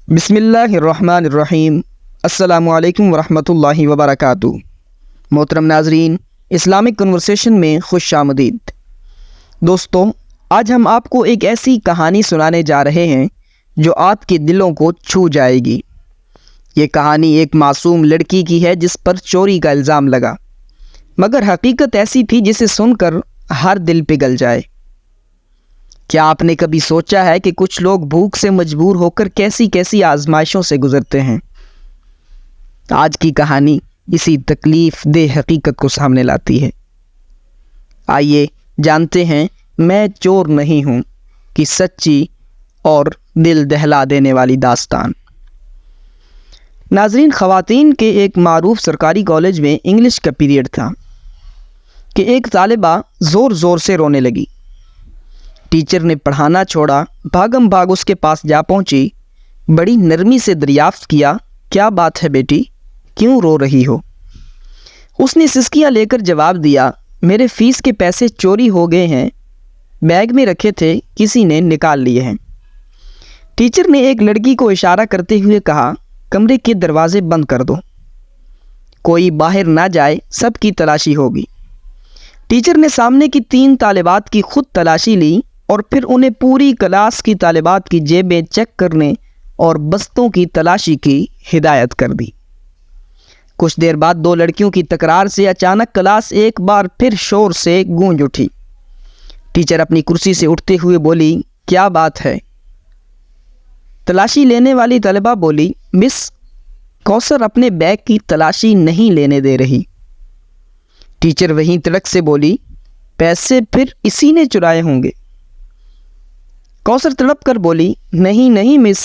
بسم اللہ الرحمن الرحیم۔ السلام علیکم ورحمۃ اللہ وبرکاتہ۔ محترم ناظرین، اسلامک کنورسیشن میں خوش آمدید۔ دوستو، آج ہم آپ کو ایک ایسی کہانی سنانے جا رہے ہیں جو آپ کے دلوں کو چھو جائے گی۔ یہ کہانی ایک معصوم لڑکی کی ہے جس پر چوری کا الزام لگا، مگر حقیقت ایسی تھی جسے سن کر ہر دل پگھل جائے۔ کیا آپ نے کبھی سوچا ہے کہ کچھ لوگ بھوک سے مجبور ہو کر کیسی آزمائشوں سے گزرتے ہیں؟ آج کی کہانی اسی تکلیف دہ حقیقت کو سامنے لاتی ہے۔ آئیے جانتے ہیں میں چور نہیں ہوں کی سچی اور دل دہلا دینے والی داستان۔ ناظرین، خواتین کے ایک معروف سرکاری کالج میں انگلش کا پیریڈ تھا کہ ایک طالبہ زور زور سے رونے لگی۔ ٹیچر نے پڑھانا چھوڑا، بھاگم بھاگ اس کے پاس جا پہنچی، بڑی نرمی سے دریافت کیا، کیا بات ہے بیٹی، کیوں رو رہی ہو؟ اس نے سسکیاں لے کر جواب دیا، میرے فیس کے پیسے چوری ہو گئے ہیں، بیگ میں رکھے تھے، کسی نے نکال لیے ہیں۔ ٹیچر نے ایک لڑکی کو اشارہ کرتے ہوئے کہا، کمرے کے دروازے بند کر دو، کوئی باہر نہ جائے، سب کی تلاشی ہوگی۔ ٹیچر نے سامنے کی 3 طالبات کی خود تلاشی لی اور پھر انہیں پوری کلاس کی طالبات کی جیبیں چیک کرنے اور بستوں کی تلاشی کی ہدایت کر دی۔ کچھ دیر بعد 2 لڑکیوں کی تکرار سے اچانک کلاس ایک بار پھر شور سے گونج اٹھی۔ ٹیچر اپنی کرسی سے اٹھتے ہوئے بولی، کیا بات ہے؟ تلاشی لینے والی طالبہ بولی، مس، کوثر اپنے بیگ کی تلاشی نہیں لینے دے رہی۔ ٹیچر وہیں تڑک سے بولی، پیسے پھر اسی نے چرائے ہوں گے۔ کوثر تڑپ کر بولی، نہیں مس،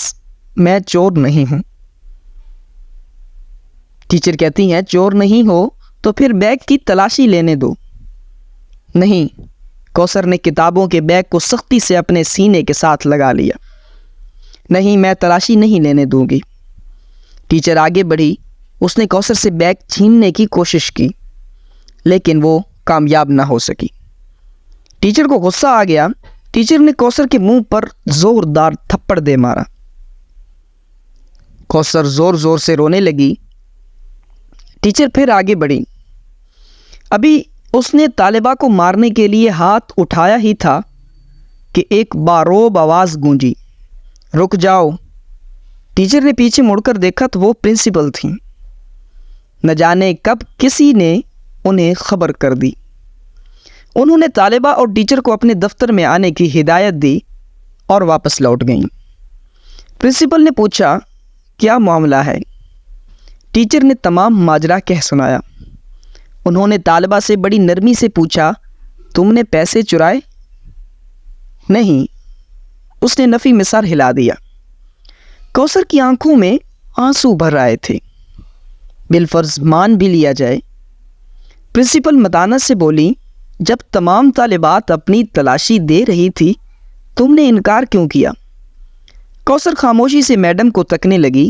میں چور نہیں ہوں۔ ٹیچر کہتی ہیں، چور نہیں ہو تو پھر بیگ کی تلاشی لینے دو۔ نہیں، کوثر نے کتابوں کے بیگ کو سختی سے اپنے سینے کے ساتھ لگا لیا۔ نہیں، میں تلاشی نہیں لینے دوں گی۔ ٹیچر آگے بڑھی، اس نے کوثر سے بیگ چھیننے کی کوشش کی لیکن وہ کامیاب نہ ہو سکی۔ ٹیچر کو غصہ آ گیا۔ ٹیچر نے کوثر کے منہ پر زوردار تھپڑ دے مارا۔ کوثر زور زور سے رونے لگی۔ ٹیچر پھر آگے بڑھی۔ ابھی اس نے طالبہ کو مارنے کے لیے ہاتھ اٹھایا ہی تھا کہ ایک باروب آواز گونجی، رک جاؤ۔ ٹیچر نے پیچھے مڑ کر دیکھا تو وہ پرنسپل تھیں۔ نہ جانے کب کسی نے انہیں خبر کر دی۔ انہوں نے طالبہ اور ٹیچر کو اپنے دفتر میں آنے کی ہدایت دی اور واپس لوٹ گئیں۔ پرنسپل نے پوچھا، کیا معاملہ ہے؟ ٹیچر نے تمام ماجرا کہہ سنایا۔ انہوں نے طالبہ سے بڑی نرمی سے پوچھا، تم نے پیسے چرائے؟ نہیں، اس نے نفی میں سر ہلا دیا۔ کوثر کی آنکھوں میں آنسو بھر آئے تھے۔ بالفرض مان بھی لیا جائے۔ پرنسپل متانت سے بولی، جب تمام طالبات اپنی تلاشی دے رہی تھی تم نے انکار کیوں کیا؟ کوثر خاموشی سے میڈم کو تکنے لگی۔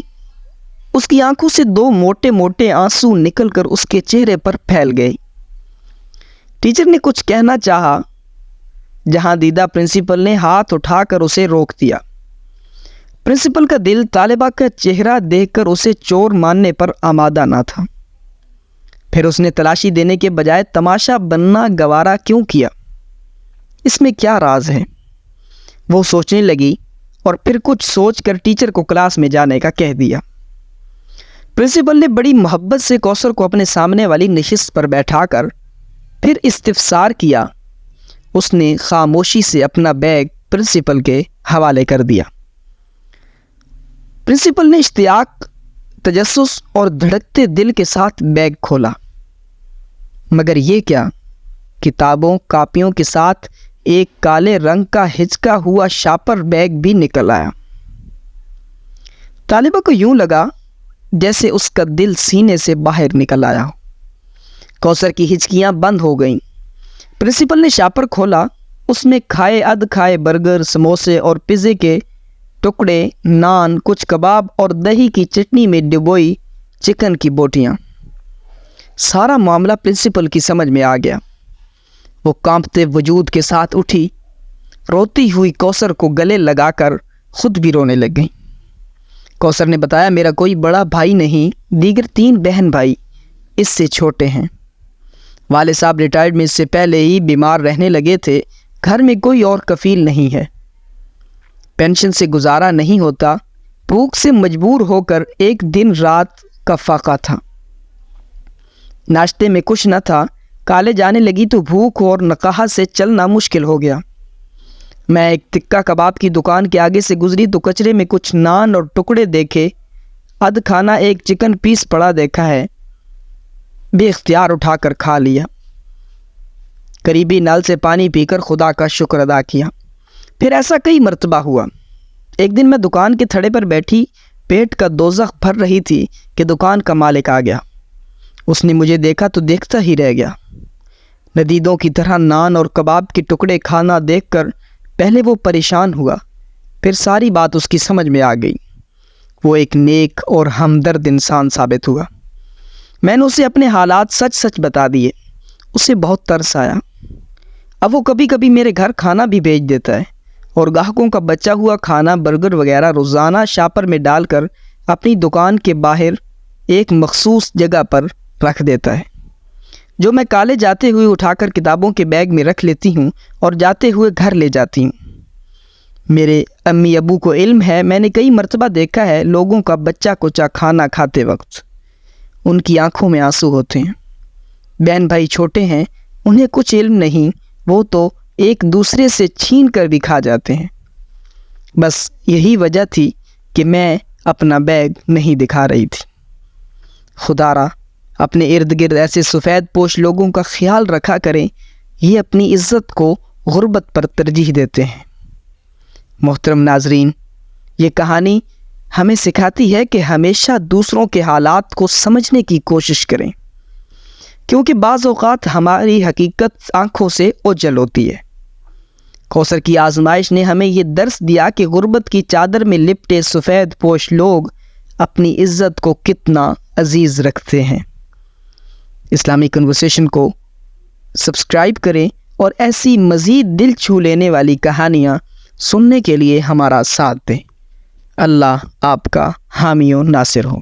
اس کی آنکھوں سے 2 موٹے موٹے آنسو نکل کر اس کے چہرے پر پھیل گئے۔ ٹیچر نے کچھ کہنا چاہا، جہاں دیدہ پرنسپل نے ہاتھ اٹھا کر اسے روک دیا۔ پرنسپل کا دل طالبہ کا چہرہ دیکھ کر اسے چور ماننے پر آمادہ نہ تھا۔ پھر اس نے تلاشی دینے کے بجائے تماشا بننا گوارا کیوں کیا؟ اس میں کیا راز ہے؟ وہ سوچنے لگی اور پھر کچھ سوچ کر ٹیچر کو کلاس میں جانے کا کہہ دیا۔ پرنسپل نے بڑی محبت سے کوثر کو اپنے سامنے والی نشست پر بیٹھا کر پھر استفسار کیا۔ اس نے خاموشی سے اپنا بیگ پرنسپل کے حوالے کر دیا۔ پرنسپل نے اشتیاق، تجسس اور دھڑکتے دل کے ساتھ بیگ کھولا، مگر یہ کیا؟ کتابوں کاپیوں کے ساتھ ایک کالے رنگ کا ہچکا ہوا شاپر بیگ بھی نکل آیا۔ طالبہ کو یوں لگا جیسے اس کا دل سینے سے باہر نکل آیا ہو۔ کوثر کی ہچکیاں بند ہو گئیں۔ پرنسپل نے شاپر کھولا۔ اس میں کھائے کھائے برگر، سموسے اور پیزے کے ٹکڑے، نان، کچھ کباب اور دہی کی چٹنی میں ڈبوئی چکن کی بوٹیاں۔ سارا معاملہ پرنسپل کی سمجھ میں آ گیا۔ وہ کانپتے وجود کے ساتھ اٹھی، روتی ہوئی کوثر کو گلے لگا کر خود بھی رونے لگ گئیں۔ کوثر نے بتایا میرا کوئی بڑا بھائی نہیں، دیگر 3 بہن بھائی اس سے چھوٹے ہیں۔ والد صاحب ریٹائرمنٹ سے پہلے ہی بیمار رہنے لگے تھے، گھر میں کوئی اور کفیل نہیں ہے، پینشن سے گزارا نہیں ہوتا، بھوک سے مجبور ہو کر ایک دن رات کا فاقہ تھا، ناشتے میں کچھ نہ تھا، کالج آنے لگی تو بھوک اور نقاہت سے چلنا مشکل ہو گیا۔ میں ایک تکہ کباب کی دکان کے آگے سے گزری تو کچرے میں کچھ نان اور ٹکڑے دیکھے، ادھ کھانا ایک چکن پیس پڑا دیکھا ہے، بے اختیار اٹھا کر کھا لیا، قریبی نل سے پانی پی کر خدا کا شکر ادا کیا۔ پھر ایسا کئی مرتبہ ہوا۔ ایک دن میں دکان کے تھڑے پر بیٹھی پیٹ کا دوزخ بھر رہی تھی کہ دکان کا مالک آ گیا۔ اس نے مجھے دیکھا تو دیکھتا ہی رہ گیا۔ ندیدوں کی طرح نان اور کباب کے ٹکڑے کھانا دیکھ کر پہلے وہ پریشان ہوا، پھر ساری بات اس کی سمجھ میں آ گئی۔ وہ ایک نیک اور ہمدرد انسان ثابت ہوا۔ میں نے اسے اپنے حالات سچ سچ بتا دیے۔ اسے بہت ترس آیا۔ اب وہ کبھی کبھی میرے گھر کھانا بھی بھیج دیتا ہے اور گاہکوں کا بچا ہوا کھانا برگر وغیرہ روزانہ شاپر میں ڈال کر اپنی دکان کے باہر ایک مخصوص جگہ پر رکھ دیتا ہے، جو میں کالج جاتے ہوئے اٹھا کر کتابوں کے بیگ میں رکھ لیتی ہوں اور جاتے ہوئے گھر لے جاتی ہوں۔ میرے امی ابو کو علم ہے، میں نے کئی مرتبہ دیکھا ہے لوگوں کا بچہ کچا کھانا کھاتے وقت ان کی آنکھوں میں آنسو ہوتے ہیں۔ بہن بھائی چھوٹے ہیں، انہیں کچھ علم نہیں، وہ تو ایک دوسرے سے چھین کر بھی کھا جاتے ہیں۔ بس یہی وجہ تھی کہ میں اپنا بیگ نہیں دکھا رہی تھی۔ خدا را اپنے ارد گرد ایسے سفید پوش لوگوں کا خیال رکھا کریں، یہ اپنی عزت کو غربت پر ترجیح دیتے ہیں۔ محترم ناظرین، یہ کہانی ہمیں سکھاتی ہے کہ ہمیشہ دوسروں کے حالات کو سمجھنے کی کوشش کریں، کیونکہ بعض اوقات ہماری حقیقت آنکھوں سے اوجھل ہوتی ہے۔ کوثر کی آزمائش نے ہمیں یہ درس دیا کہ غربت کی چادر میں لپٹے سفید پوش لوگ اپنی عزت کو کتنا عزیز رکھتے ہیں۔ اسلامی کنورسیشن کو سبسکرائب کریں اور ایسی مزید دل چھو لینے والی کہانیاں سننے کے لیے ہمارا ساتھ دیں۔ اللہ آپ کا حامی و ناصر ہو۔